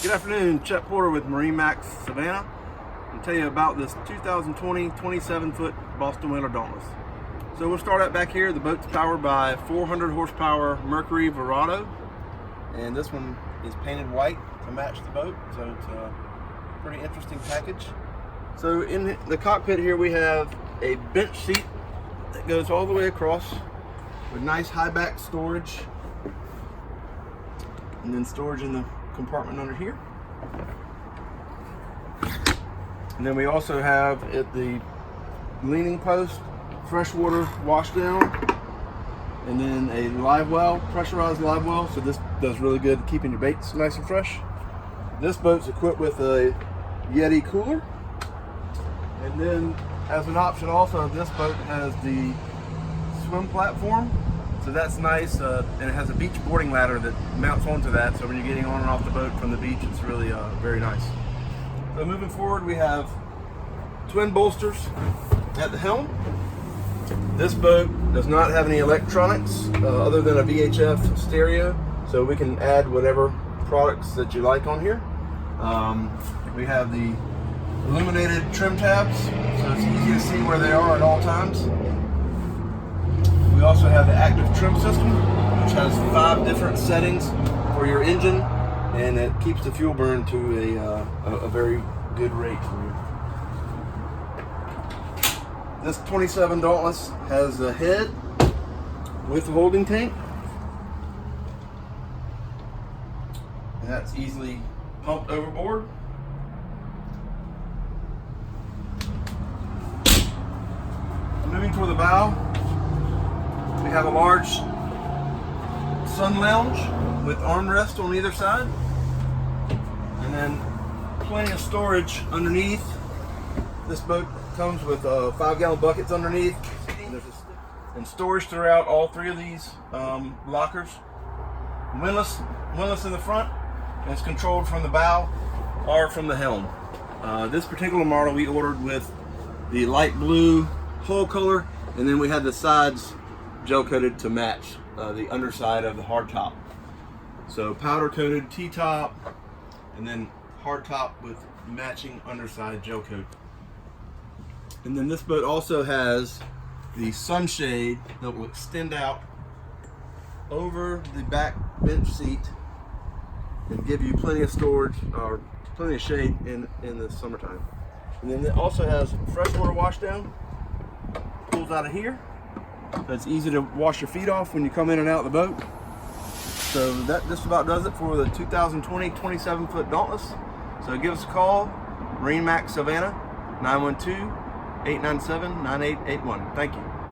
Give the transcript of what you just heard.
Good afternoon, Chet Porter with MarineMax Savannah. I'll tell you about this 2020 27-foot Boston Whaler Dauntless. So we'll start out back here. The boat's powered by 400 horsepower Mercury Verado, and this one is painted white to match the boat, so it's a pretty interesting package. So in the cockpit here we have a bench seat that goes all the way across with nice high back storage, and then storage in the compartment under here. And then we also have at the leaning post freshwater washdown, and then a live well, pressurized live well, so this does really good at keeping your baits nice and fresh. This boat's equipped with a Yeti cooler, and then as an option also this boat has the swim platform. So that's nice, and it has a beach boarding ladder that mounts onto that, so when you're getting on and off the boat from the beach, it's really very nice. So moving forward, we have twin bolsters at the helm. This boat does not have any electronics other than a VHF stereo, so we can add whatever products that you like on here. We have the illuminated trim tabs, so it's easy to see where they are at all times. We also have the active trim system, which has 5 different settings for your engine, and it keeps the fuel burn to a very good rate for you. This 27 Dauntless has a head with a holding tank, and that's easily pumped overboard. Moving toward the bow, we have a large sun lounge with armrest on either side, and then plenty of storage underneath. This boat comes with 5-gallon buckets underneath, and storage throughout all 3 of these lockers. Windlass in the front, and it's controlled from the bow or from the helm. This particular model we ordered with the light blue hull color, and then we had the sides gel coated to match the underside of the hard top. So powder coated T-top, and then hard top with matching underside gel coat. And then this boat also has the sunshade that will extend out over the back bench seat and give you plenty of storage or plenty of shade in the summertime. And then it also has freshwater washdown, pulls out of here. So it's easy to wash your feet off when you come in and out of the boat. So that just about does it for the 2020 27-foot Dauntless. So give us a call, MarineMax Savannah, 912-897-9881. Thank you.